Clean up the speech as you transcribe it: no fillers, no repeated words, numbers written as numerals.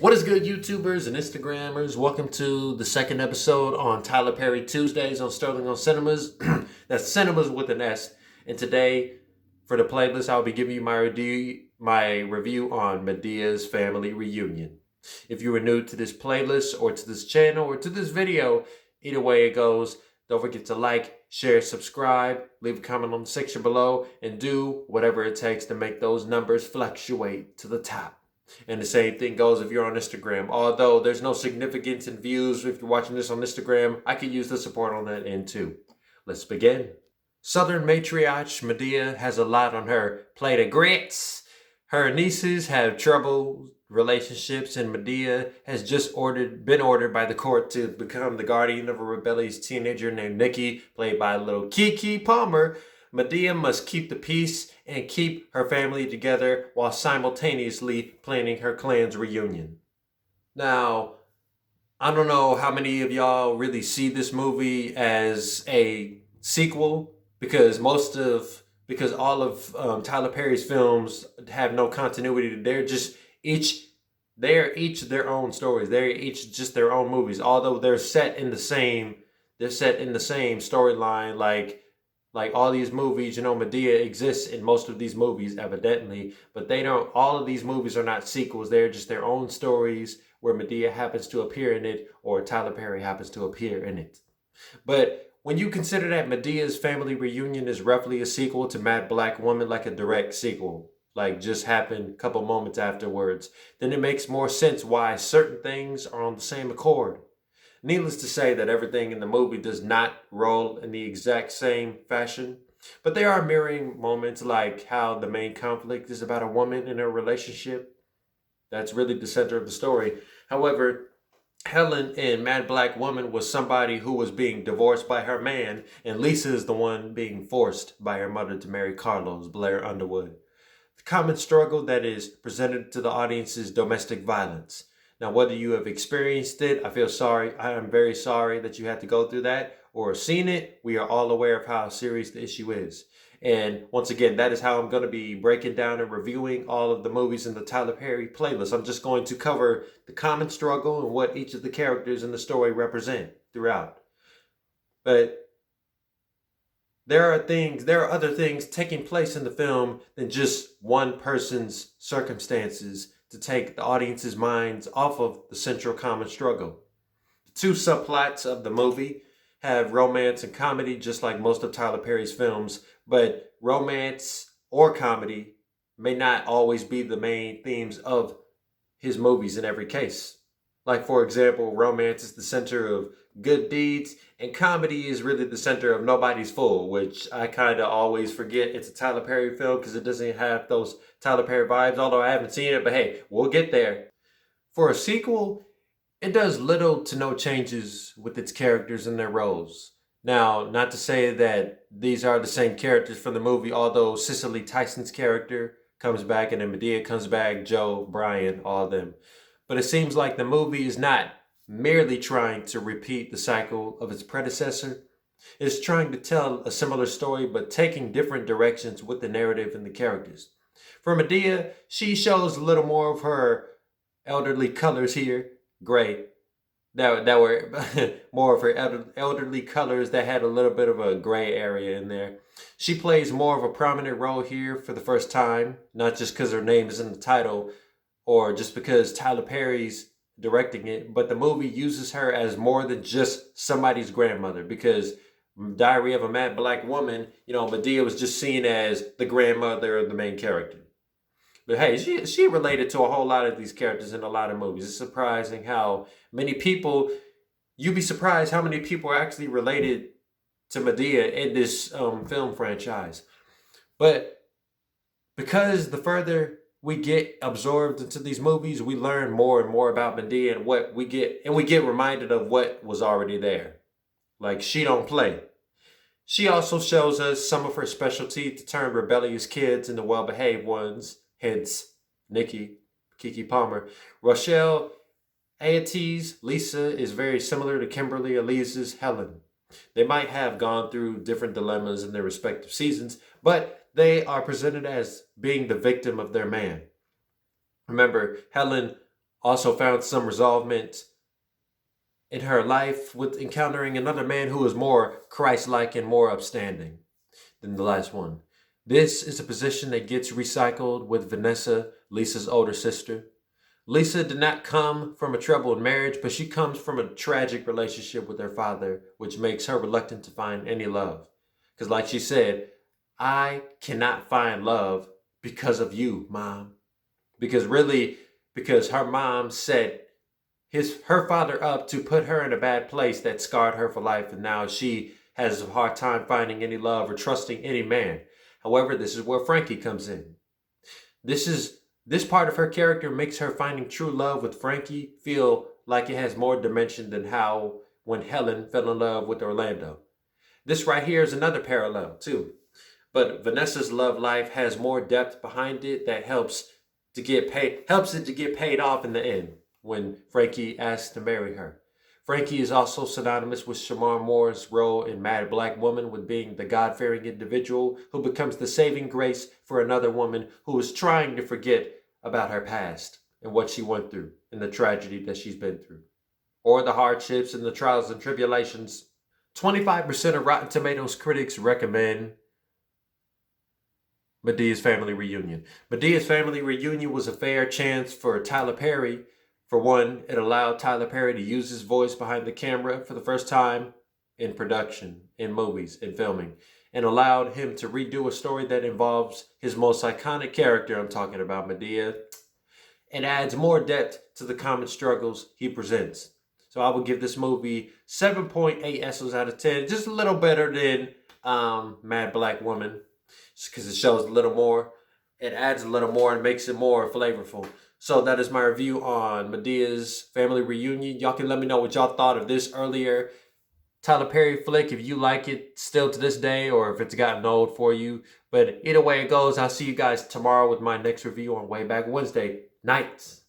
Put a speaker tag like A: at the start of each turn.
A: What is good, YouTubers and Instagrammers? Welcome to the second episode on Tyler Perry Tuesdays on Sterling on Cinemas. That's Cinemas with an S. And today, for the playlist, I'll be giving you my review on Madea's Family Reunion. If you are new to this playlist or to this channel or to this video, either way it goes, don't forget to like, share, subscribe, leave a comment on the section below, and do whatever it takes to make those numbers fluctuate to the top. And the same thing goes if you're on Instagram. Although there's no significance in views if you're watching this on Instagram, I could use the support on that end too. Let's begin. Southern matriarch Madea has a lot on her plate of grits. Her nieces have troubled relationships, and Madea has just been ordered by the court to become the guardian of a rebellious teenager named Nikki, played by little Keke Palmer. Madea must keep the peace and keep her family together while simultaneously planning her clan's reunion. Now, I don't know how many of y'all really see this movie as a sequel because all of Tyler Perry's films have no continuity. They're each their own stories. They're each just their own movies. Although they're set in the same storyline, like all these movies, Madea exists in most of these movies, evidently, but all of these movies are not sequels. They're just their own stories where Madea happens to appear in it or Tyler Perry happens to appear in it. But when you consider that Madea's Family Reunion is roughly a sequel to Mad Black Woman, like a direct sequel, like just happened a couple moments afterwards, then it makes more sense why certain things are on the same accord. Needless to say that everything in the movie does not roll in the exact same fashion, but there are mirroring moments, like how the main conflict is about a woman in a relationship. That's really the center of the story. However, Helen in Mad Black Woman was somebody who was being divorced by her man, and Lisa is the one being forced by her mother to marry Carlos, Blair Underwood. The common struggle that is presented to the audience is domestic violence. Now, whether you have experienced it, I am very sorry that you had to go through that, or seen it, we are all aware of how serious the issue is. And once again, that is how I'm going to be breaking down and reviewing all of the movies in the Tyler Perry playlist. I'm just going to cover the common struggle and what each of the characters in the story represent throughout. But there are other things taking place in the film than just one person's circumstances to take the audience's minds off of the central common struggle. The two subplots of the movie have romance and comedy, just like most of Tyler Perry's films, but romance or comedy may not always be the main themes of his movies in every case. Like, for example, romance is the center of good deeds, and comedy is really the center of Nobody's Fool, which I kind of always forget it's a Tyler Perry film because it doesn't have those Tyler Perry vibes, although I haven't seen it, but hey, we'll get there. For a sequel, it does little to no changes with its characters and their roles. Now, not to say that these are the same characters from the movie, although Cicely Tyson's character comes back and then Madea comes back, Joe, Brian, all of them. But it seems like the movie is not merely trying to repeat the cycle of its predecessor. It's trying to tell a similar story, but taking different directions with the narrative and the characters. For Madea, she shows a little more of her elderly colors here, gray, that were more of her elderly colors that had a little bit of a gray area in there. She plays more of a prominent role here for the first time, not just because her name is in the title, or just because Tyler Perry's directing it, but the movie uses her as more than just somebody's grandmother, because Diary of a Mad Black Woman, Madea was just seen as the grandmother of the main character. But hey, she related to a whole lot of these characters in a lot of movies. It's surprising how many people, you'd be surprised how many people are actually related to Madea in this film franchise. But because the further we get absorbed into these movies, we learn more and more about Madea and we get reminded of what was already there. Like, she don't play. She also shows us some of her specialty to turn rebellious kids into well-behaved ones, hence Nikki, Keke Palmer. Rochelle Ayoade's Lisa is very similar to Kimberly Elias's Helen. They might have gone through different dilemmas in their respective seasons, but they are presented as being the victim of their man. Remember, Helen Also found some resolvement in her life with encountering another man who was more Christ-like and more upstanding than the last one. This is a position that gets recycled with Vanessa, Lisa's older sister. Lisa did not come from a troubled marriage, but she comes from a tragic relationship with her father, which makes her reluctant to find any love. Because, like she said, I cannot find love because of you, Mom. Because her mom set her father up to put her in a bad place that scarred her for life, and now she has a hard time finding any love or trusting any man. However, this is where Frankie comes in. This part of her character makes her finding true love with Frankie feel like it has more dimension than how when Helen fell in love with Orlando. This right here is another parallel too. But Vanessa's love life has more depth behind it that helps it to get paid off in the end when Frankie asks to marry her. Frankie is also synonymous with Shamar Moore's role in Mad Black Woman, with being the God-fearing individual who becomes the saving grace for another woman who is trying to forget about her past and what she went through and the tragedy that she's been through, or the hardships and the trials and tribulations. 25% of Rotten Tomatoes critics recommend Madea's Family Reunion. Madea's Family Reunion was a fair chance for Tyler Perry. For one, it allowed Tyler Perry to use his voice behind the camera for the first time in production, in movies, in filming, and allowed him to redo a story that involves his most iconic character, I'm talking about Madea. It adds more depth to the common struggles he presents. So I would give this movie 7.8 S's out of 10, just a little better than Mad Black Woman, just because it shows a little more. It adds a little more and makes it more flavorful. So that is my review on Madea's Family Reunion. Y'all can let me know what y'all thought of this earlier Tyler Perry flick, if you like it still to this day, or if it's gotten old for you. But either way it goes, I'll see you guys tomorrow with my next review on Way Back Wednesday nights.